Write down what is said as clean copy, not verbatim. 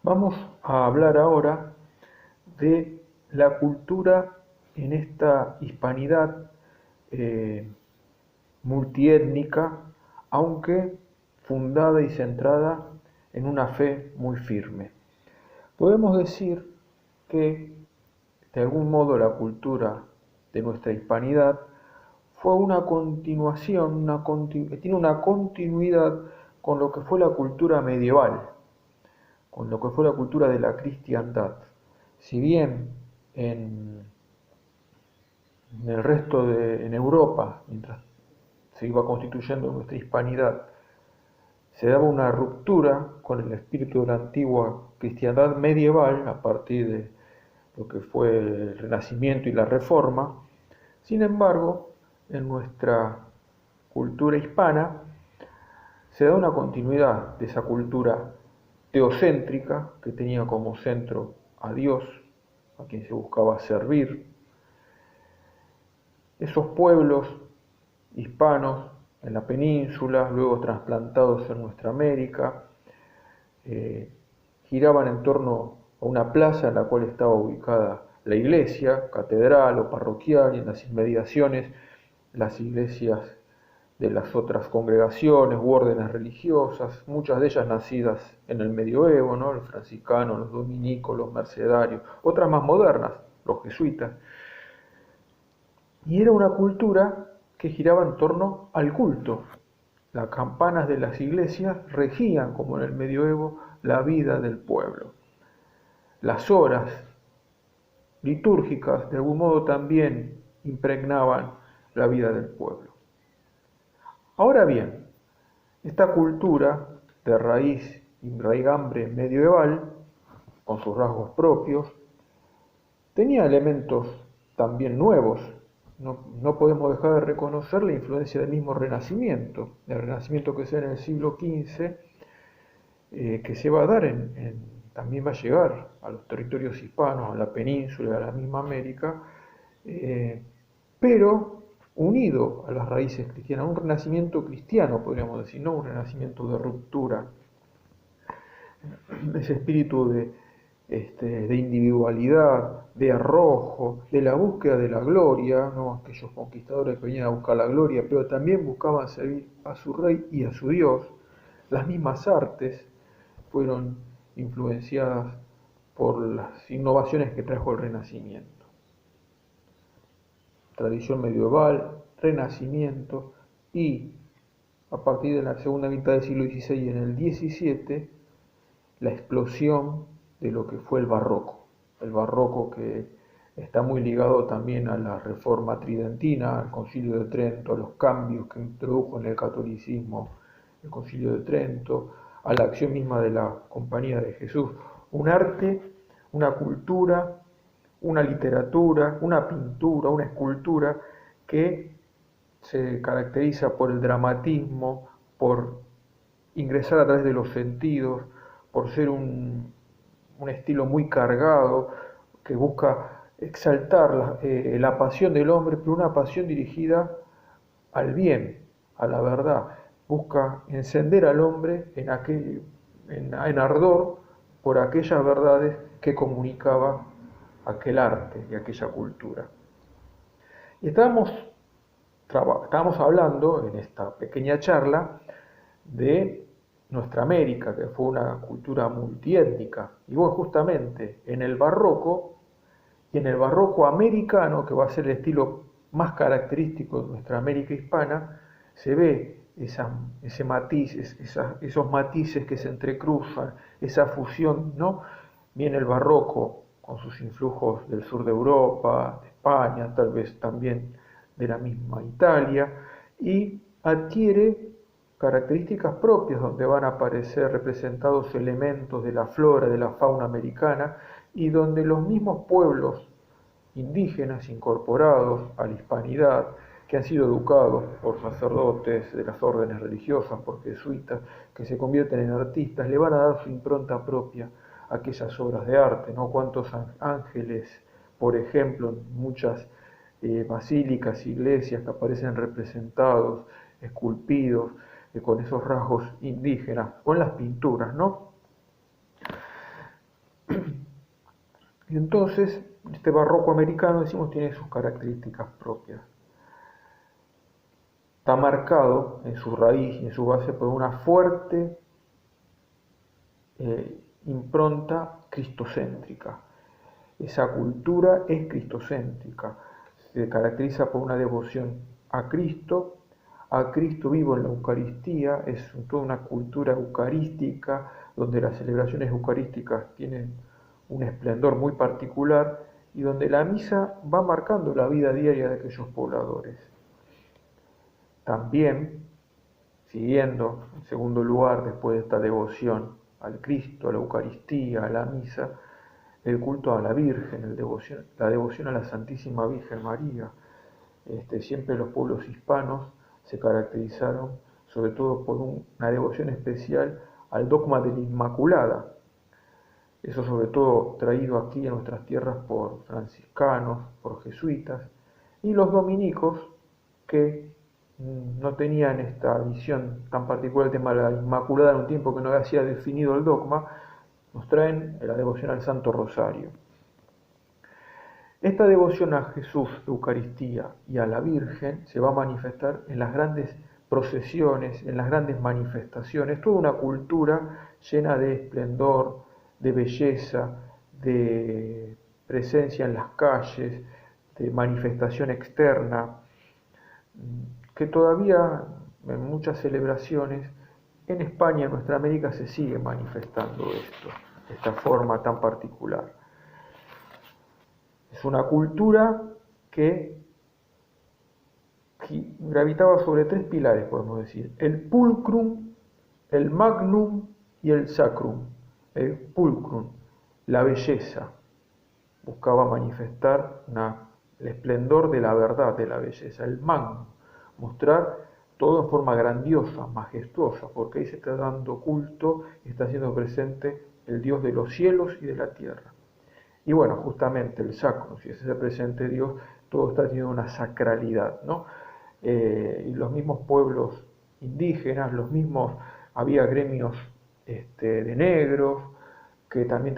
Vamos a hablar ahora de la cultura en esta hispanidad multiétnica, aunque fundada y centrada en una fe muy firme. Podemos decir que, de algún modo, la cultura de nuestra hispanidad fue una continuación, tiene una continuidad con lo que fue la cultura medieval, con lo que fue la cultura de la cristiandad. Si bien en Europa, mientras se iba constituyendo nuestra hispanidad, se daba una ruptura con el espíritu de la antigua cristiandad medieval a partir de lo que fue el Renacimiento y la Reforma. Sin embargo, en nuestra cultura hispana se da una continuidad de esa cultura teocéntrica que tenía como centro a Dios, a quien se buscaba servir. Esos pueblos hispanos en la península, luego trasplantados en nuestra América, giraban en torno a una plaza en la cual estaba ubicada la iglesia, catedral o parroquial, y en las inmediaciones las iglesias de las otras congregaciones u órdenes religiosas, muchas de ellas nacidas en el medioevo, ¿no? Los franciscanos, los dominicos, los mercedarios, otras más modernas, los jesuitas. Y era una cultura que giraba en torno al culto. Las campanas de las iglesias regían, como en el medioevo, la vida del pueblo. Las horas litúrgicas, de algún modo, también impregnaban la vida del pueblo. Ahora bien, esta cultura de raíz y raigambre medieval, con sus rasgos propios, tenía elementos también nuevos. No podemos dejar de reconocer la influencia del mismo Renacimiento, el Renacimiento que se da en el siglo XV, que se va a dar también va a llegar a los territorios hispanos, a la península, a la misma América, pero unido a las raíces cristianas, un renacimiento cristiano, podríamos decir, no un renacimiento de ruptura. Ese espíritu de individualidad, de arrojo, de la búsqueda de la gloria, ¿no? Aquellos conquistadores que venían a buscar la gloria, pero también buscaban servir a su rey y a su Dios. Las mismas artes fueron influenciadas por las innovaciones que trajo el Renacimiento. Tradición medieval, Renacimiento y, a partir de la segunda mitad del siglo XVI y en el XVII, la explosión de lo que fue el barroco que está muy ligado también a la reforma tridentina, al Concilio de Trento, a los cambios que introdujo en el catolicismo el Concilio de Trento, a la acción misma de la Compañía de Jesús. Un arte, una cultura, una literatura, una pintura, una escultura que se caracteriza por el dramatismo, por ingresar a través de los sentidos, por ser un estilo muy cargado, que busca exaltar la pasión del hombre, pero una pasión dirigida al bien, a la verdad. Busca encender al hombre en ardor por aquellas verdades que comunicaba aquel arte y aquella cultura. Y estábamos hablando en esta pequeña charla de nuestra América, que fue una cultura multiétnica. Y bueno, justamente en el barroco, y en el barroco americano, que va a ser el estilo más característico de nuestra América hispana, se ve ese matiz, esos matices que se entrecruzan, esa fusión, ¿no? Viene el barroco con sus influjos del sur de Europa, de España, tal vez también de la misma Italia, y adquiere características propias donde van a aparecer representados elementos de la flora, de la fauna americana, y donde los mismos pueblos indígenas incorporados a la hispanidad, que han sido educados por sacerdotes de las órdenes religiosas, por jesuitas, que se convierten en artistas, le van a dar su impronta propia a aquellas obras de arte, ¿no? Cuántos ángeles, por ejemplo, en muchas basílicas, iglesias que aparecen representados, esculpidos, con esos rasgos indígenas, o en las pinturas, ¿no? Y entonces, este barroco americano, decimos, tiene sus características propias. Está marcado en su raíz y en su base por una fuerte impronta cristocéntrica. Esa cultura es cristocéntrica, se caracteriza por una devoción a Cristo vivo en la Eucaristía, es toda una cultura eucarística, donde las celebraciones eucarísticas tienen un esplendor muy particular y donde la misa va marcando la vida diaria de aquellos pobladores. También, siguiendo, en segundo lugar, después de esta devoción al Cristo, a la Eucaristía, a la misa, el culto a la Virgen, la devoción a la Santísima Virgen María. Siempre los pueblos hispanos se caracterizaron sobre todo por una devoción especial al dogma de la Inmaculada. Eso sobre todo traído aquí en nuestras tierras por franciscanos, por jesuitas, y los dominicos que no tenían esta visión tan particular del tema de la Inmaculada en un tiempo que no había definido el dogma, nos traen la devoción al Santo Rosario. Esta devoción a Jesús, Eucaristía y a la Virgen se va a manifestar en las grandes procesiones, en las grandes manifestaciones, toda una cultura llena de esplendor, de belleza, de presencia en las calles, de manifestación externa, que todavía en muchas celebraciones en España, en nuestra América, se sigue manifestando esto, de esta forma tan particular. Es una cultura que gravitaba sobre tres pilares, podemos decir: el pulcrum, el magnum y el sacrum. El pulcrum, la belleza, buscaba manifestar el esplendor de la verdad, de la belleza. El magnum, mostrar todo en forma grandiosa, majestuosa, porque ahí se está dando culto y está siendo presente el Dios de los cielos y de la tierra. Y bueno, justamente el sacro, si es ese presente Dios, todo está teniendo una sacralidad, ¿no? Y los mismos pueblos indígenas, había gremios de negros que también